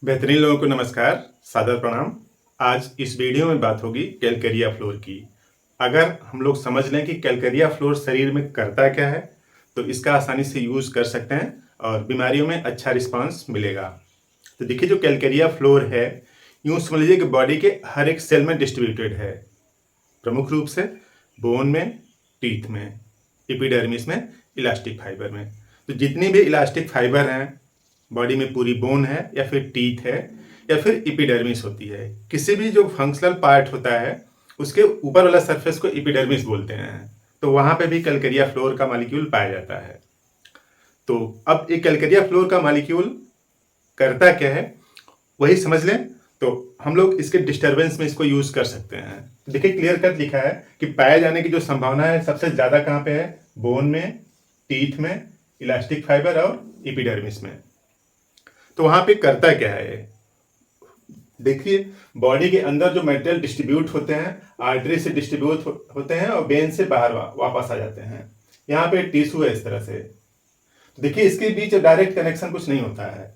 बेहतरीन लोगों को नमस्कार, सादर प्रणाम। आज इस वीडियो में बात होगी कैलकेरिया फ्लोर की। अगर हम लोग समझ लें कि कैलकेरिया फ्लोर शरीर में करता क्या है तो इसका आसानी से यूज़ कर सकते हैं और बीमारियों में अच्छा रिस्पांस मिलेगा। तो देखिए, जो कैलकेरिया फ्लोर है, यूँ समझ लीजिए कि बॉडी के हर एक सेल में डिस्ट्रीब्यूटेड है। प्रमुख रूप से बोन में, टीथ में, एपिडर्मिस में, इलास्टिक फाइबर में। तो जितनी भी इलास्टिक फाइबर हैं बॉडी में, पूरी बोन है या फिर टीथ है या फिर एपिडर्मिस होती है, किसी भी जो फंक्शनल पार्ट होता है उसके ऊपर वाला सरफेस को एपिडर्मिस बोलते हैं। तो वहाँ पे भी कैलकेरिया फ्लोर का मॉलिक्यूल पाया जाता है। तो अब एक कैलकेरिया फ्लोर का मॉलिक्यूल करता क्या है वही समझ लें तो हम लोग इसके डिस्टरबेंस में इसको यूज कर सकते हैं। देखिए, क्लियर कट लिखा है कि पाए जाने की जो संभावना है सबसे ज्यादा कहाँ पे है? बोन में, टीथ में, इलास्टिक फाइबर और एपिडर्मिस में। तो वहां पे करता क्या है? देखिए, बॉडी के अंदर जो मटेरियल डिस्ट्रीब्यूट होते हैं, आर्टरी से डिस्ट्रीब्यूट होते हैं और वेन से बाहर वापस आ जाते हैं। यहाँ पे टिश्यू है इस तरह से। देखिए, इसके बीच डायरेक्ट कनेक्शन कुछ नहीं होता है।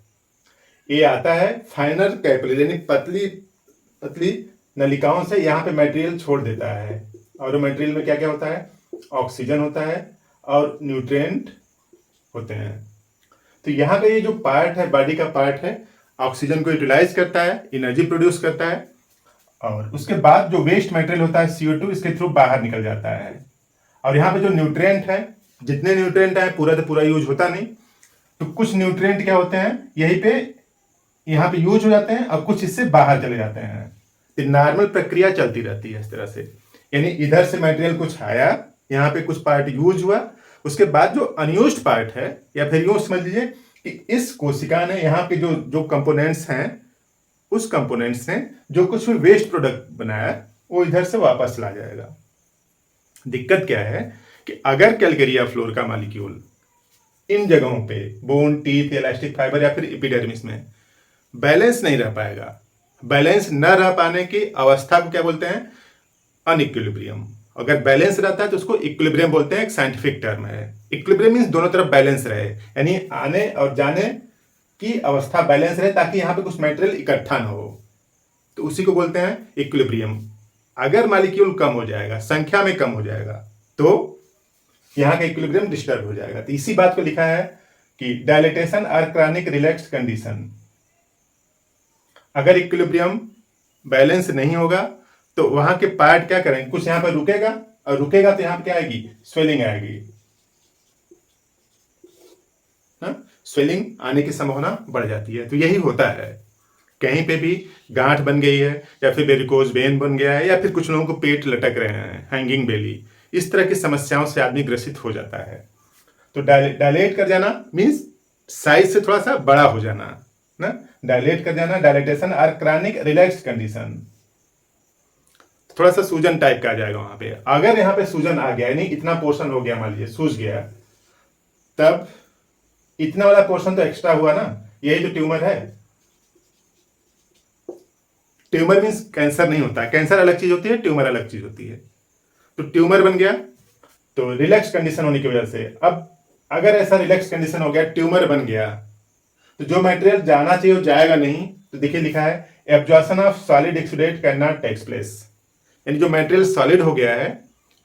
ये आता है फाइनल कैपिलरी, यानी पतली पतली नलिकाओं से यहाँ पे मटेरियल छोड़ देता है। और मटेरियल में क्या क्या होता है? ऑक्सीजन होता है और न्यूट्रिएंट होते हैं। तो यहाँ का ये जो पार्ट है, बॉडी का पार्ट है, ऑक्सीजन को यूटिलाइज करता है, एनर्जी प्रोड्यूस करता है और उसके बाद जो वेस्ट मटेरियल होता है CO2 इसके थ्रू बाहर निकल जाता है। और यहाँ पे जो न्यूट्रिएंट है, जितने न्यूट्रिएंट है पूरा तो पूरा यूज होता नहीं, तो कुछ न्यूट्रिएंट क्या होते हैं यहीं पे यहाँ पे यूज हो जाते हैं और कुछ इससे बाहर चले जाते हैं। तो नॉर्मल प्रक्रिया चलती रहती है इस तरह से। यानी इधर से मटेरियल कुछ आया, यहाँ पे कुछ पार्ट यूज हुआ, उसके बाद जो अनयूज्ड पार्ट है, या फिर यूं समझ लीजिए कि इस कोशिका ने यहाँ पे जो जो कंपोनेंट्स हैं, उस कंपोनेंट्स ने जो कुछ भी वेस्ट प्रोडक्ट बनाया वो इधर से वापस ला जाएगा। दिक्कत क्या है कि अगर कैलकेरिया फ्लोर का मॉलिक्यूल इन जगहों पे, बोन, टीथ, इलास्टिक फाइबर या फिर एपिडर्मिस में बैलेंस नहीं रह पाएगा, बैलेंस न रह पाने की अवस्था को क्या बोलते हैं? अनइक्विलिब्रियम। अगर बैलेंस रहता है तो उसको इक्विलिब्रियम बोलते हैं, एक साइंटिफिक टर्म है। इक्विलिब्रियम मींस दोनों तरफ बैलेंस रहे, यानी आने और जाने की अवस्था बैलेंस रहे ताकि यहाँ पे कुछ मटेरियल इकट्ठा ना हो, तो उसी को बोलते हैं इक्विलिब्रियम। अगर मॉलिक्यूल कम हो जाएगा, संख्या में कम हो जाएगा, तो यहाँ का इक्विलिब्रियम डिस्टर्ब हो जाएगा। तो इसी बात को लिखा है कि डायलेटेशन और क्रॉनिक रिलैक्स्ड कंडीशन। अगर इक्विलिब्रियम बैलेंस नहीं होगा तो वहां के पार्ट क्या करेंगे? कुछ यहां पर रुकेगा और रुकेगा तो यहां पर क्या आएगी? स्वेलिंग आएगी। स्वेलिंग आने की संभावना बढ़ जाती है। तो यही होता है, कहीं पे भी गांठ बन गई है या फिर वेरिकोज वेन बन गया है या फिर कुछ लोगों को पेट लटक रहे हैं, हैंगिंग बेली, इस तरह की समस्याओं से आदमी ग्रसित हो जाता है। तो डायलेट कर जाना मीन्स साइज से थोड़ा सा बड़ा हो जाना ना, डायलेट कर जाना, डायलेटेशन और क्रॉनिक रिलैक्स्ड कंडीशन। थोड़ा सा सूजन टाइप का आ जाएगा वहां पे। अगर यहाँ पे सूजन आ गया, यानी इतना पोर्शन हो गया, मान लीजिए सूज गया, तब इतना वाला पोर्शन तो एक्स्ट्रा हुआ ना, यही तो ट्यूमर है। ट्यूमर मीन्स कैंसर नहीं होता, कैंसर अलग चीज होती है, ट्यूमर अलग चीज होती है। तो ट्यूमर बन गया तो रिलैक्स कंडीशन होने की वजह से, अब अगर ऐसा रिलैक्स कंडीशन हो गया, ट्यूमर बन गया, तो जो मटेरियल जाना चाहिए वो जाएगा नहीं। तो देखिए लिखा है absorption of solid exudate can not takes place. यानी जो मटेरियल सॉलिड हो गया है,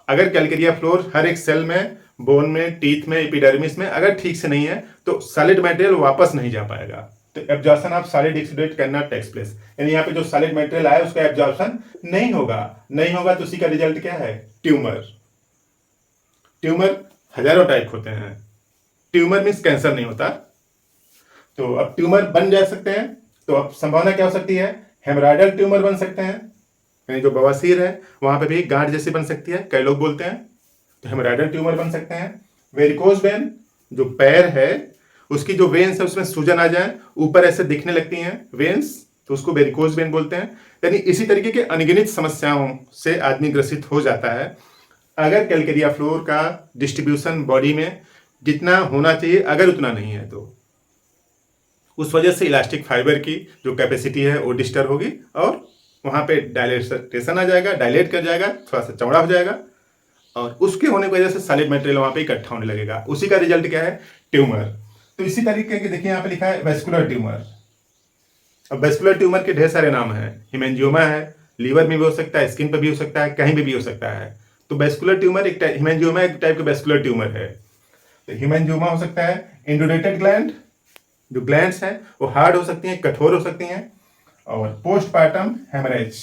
अगर कैलकेरिया फ्लोर हर एक सेल में, बोन में, टीथ में, एपिडर्मिस में अगर ठीक से नहीं है तो सॉलिड मटेरियल वापस नहीं जा पाएगा। तो absorption of solid exudate can not takes place, यानी यहाँ पे जो सॉलिड मटेरियल आया उसका एब्जॉर्प्शन नहीं होगा। नहीं होगा तो उसी का रिजल्ट क्या है? ट्यूमर। ट्यूमर हजारों टाइप होते हैं, ट्यूमर मीन्स कैंसर नहीं होता। तो अब ट्यूमर बन जा सकते हैं, तो अब संभावना क्या हो सकती है? हेमराइडल ट्यूमर बन सकते हैं, यानी जो बवासीर है वहां पे भी गांठ जैसी बन सकती है, कई लोग बोलते हैं, तो हेमराइडल ट्यूमर बन सकते हैं। वेरिकोज वेन, जो पैर है उसकी जो वेन्स है उसमें सूजन आ जाए, ऊपर ऐसे दिखने लगती हैं वेन्स, तो उसको वेरिकोज वेन बोलते हैं। यानी इसी तरीके के अनगिनत समस्याओं से आदमी ग्रसित हो जाता है अगर कैलकेरिया फ्लोर का डिस्ट्रीब्यूशन बॉडी में जितना होना चाहिए अगर उतना नहीं है, तो उस वजह से इलास्टिक फाइबर की जो कैपेसिटी है वो डिस्टर्ब होगी और वहां पे डायलेटेशन आ जाएगा, डायलेट कर जाएगा, थोड़ा सा चौड़ा हो जाएगा और उसके होने की वजह से सॉलिड मटेरियल वहां पे इकट्ठा होने लगेगा। उसी का रिजल्ट क्या है? ट्यूमर। तो इसी तरीके के देखिए यहाँ पे लिखा है वेस्कुलर ट्यूमर। अब वेस्कुलर ट्यूमर के ढेर सारे नाम हैं, हिमेंजियोमा है, लीवर में भी हो सकता है, स्किन पर भी हो सकता है, कहीं भी हो सकता है। तो वेस्कुलर ट्यूमर हिमेंजियोमा एक टाइप का वेस्कुलर ट्यूमर है। तो हिमेंजियोमा हो सकता है इंडोडेटेड ग्लैंड, जो ग्लैंड्स हैं वो हार्ड हो सकती हैं, कठोर हो सकती हैं। और पोस्टपार्टम हेमरेज,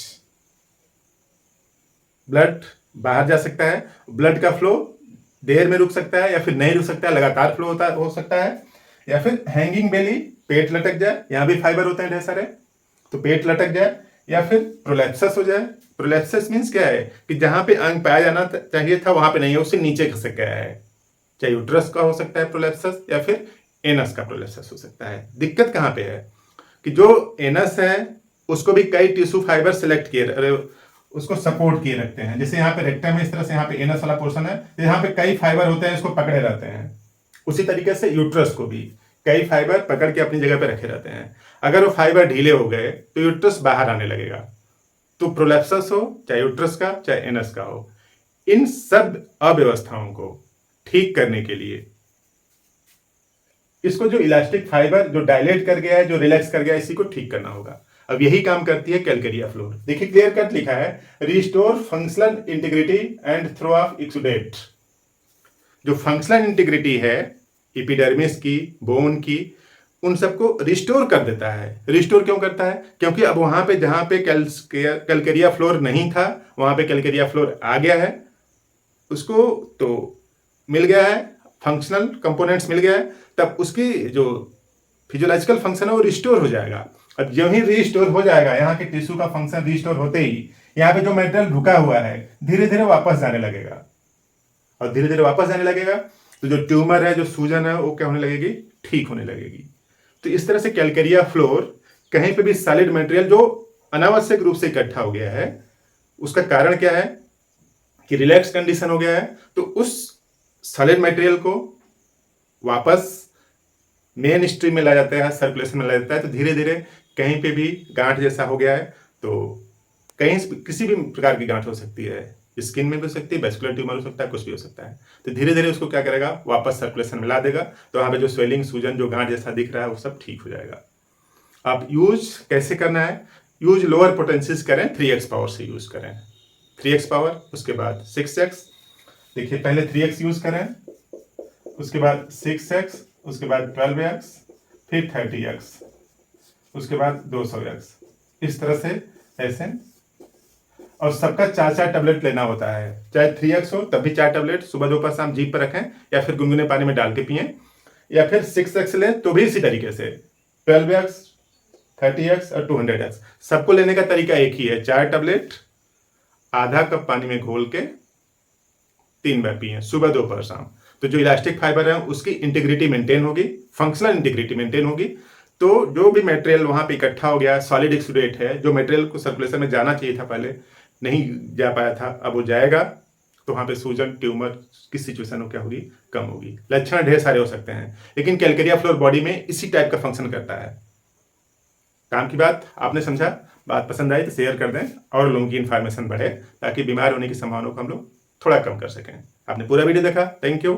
ब्लड बाहर जा सकता है, ब्लड का फ्लो देर में रुक सकता है या फिर नहीं रुक सकता है, लगातार फ्लो हो सकता है। या फिर हैंगिंग बेली, पेट लटक जाए, यहां भी फाइबर होते हैं ढेर सारे, तो पेट लटक जाए। या फिर प्रोलेप्सस हो जाए। प्रोलेप्सस मीन्स क्या है कि जहां पे अंग पाया जाना चाहिए था वहां पे नहीं है, उससे नीचे खसक गया है। चाहे यूट्रस का हो सकता है प्रोलेप्सस या फिर एनस का प्रोलेप्सस हो सकता है। दिक्कत कहां पे है कि जो एनस है उसको भी कई टिश्यू फाइबर सिलेक्ट किए, उसको सपोर्ट किए रखते हैं। जैसे यहाँ पे रेक्टम है, इस तरह से यहाँ पे एनस वाला पोर्शन है, तो यहाँ पे कई फाइबर होते हैं, इसको पकड़े रहते हैं। उसी तरीके से यूट्रस को भी कई फाइबर पकड़ के अपनी जगह पे रखे रहते हैं। अगर वो फाइबर ढीले हो गए तो यूट्रस बाहर आने लगेगा। तो प्रोलेप्सस हो, चाहे यूट्रस का चाहे एनस का हो, इन सब अव्यवस्थाओं को ठीक करने के लिए इसको जो इलास्टिक फाइबर जो डायलेट कर गया है, जो रिलैक्स कर गया है, इसी को ठीक करना होगा। अब यही काम करती है कैलकेरिया फ्लोर। देखिए क्लियर कट लिखा है, restore functional integrity and throw off exudate. जो फंक्शनल इंटीग्रिटी है एपिडर्मिस की, बोन की, उन सबको रिस्टोर कर देता है। रिस्टोर क्यों करता है? क्योंकि अब वहां पे जहां पे कैलकेरिया फ्लोर नहीं था वहां पे कैलकेरिया फ्लोर आ गया है, उसको तो मिल गया है, फंक्शनल कंपोनेंट्स मिल गया है, तब उसकी जो फिजियोलॉजिकल फंक्शन है वो रिस्टोर हो जाएगा। अब जो ही रिस्टोर हो जाएगा, यहाँ के टिश्यू का फंक्शन रिस्टोर होते ही यहाँ पे जो मेटेरियल रुका हुआ है धीरे धीरे वापस जाने लगेगा। और धीरे धीरे वापस जाने लगेगा तो जो ट्यूमर है, जो सूजन है, वो क्या होने लगेगी? ठीक होने लगेगी। तो इस तरह से कैलकेरिया फ्लोर कहीं पे भी सॉलिड मटेरियल जो अनावश्यक रूप से इकट्ठा हो गया है, उसका कारण क्या है कि रिलैक्स कंडीशन हो गया है, तो उस सॉलिड मटेरियल को वापस मेन स्ट्रीम में ला जाता है, सर्कुलेशन में ला जाता है। तो धीरे धीरे कहीं पे भी गांठ जैसा हो गया है, तो कहीं किसी भी प्रकार की गांठ हो सकती है, स्किन में भी हो सकती है, वेस्कुलर ट्यूमर हो सकता है, कुछ भी हो सकता है। तो धीरे धीरे उसको क्या करेगा? वापस सर्कुलेशन में ला देगा। तो वहां पे जो स्वेलिंग, सूजन, जो गांठ जैसा दिख रहा है वो सब ठीक हो जाएगा। अब यूज कैसे करना है? यूज लोअर पोटेंसीज करें, 3x पावर से यूज करें। 3x पावर, उसके बाद 6x। देखिए पहले 3x यूज करें, उसके बाद 6x, उसके बाद 12x, फिर 30x, उसके बाद 200x। इस तरह से ऐसे, और सबका 4-4 टैबलेट लेना होता है। चाहे 3x हो तब भी 4 टैबलेट सुबह दोपहर शाम जीभ पर रखें, या फिर गुनगुने पानी में डाल के पिए। या फिर 6x लें तो भी इसी तरीके से 12x, 30x और 200x। सबको लेने का तरीका एक ही है, 4 टैबलेट आधा कप पानी में घोल के 3 बार पिए, सुबह दोपहर शाम। तो जो इलास्टिक फाइबर है उसकी इंटीग्रिटी मेंटेन होगी, फंक्शनल इंटीग्रिटी मेंटेन होगी। तो जो भी मटेरियल वहां पे इकट्ठा हो गया, सॉलिड एक्सुडेट है, जो मटेरियल को सर्कुलेशन में जाना चाहिए था पहले नहीं जा पाया था, अब वो जाएगा। तो वहां पे सूजन, ट्यूमर की सिचुएशन क्या होगी? कम होगी। लक्षण ढेर सारे हो सकते हैं, लेकिन कैलकेरिया फ्लोर बॉडी में इसी टाइप का फंक्शन करता है। काम की बात आपने समझा, बात पसंद आई तो शेयर कर दें और लोगों की इन्फॉर्मेशन बढ़े, ताकि बीमार होने की संभावना को हम लोग थोड़ा कम कर सकें। आपने पूरा वीडियो देखा, थैंक यू।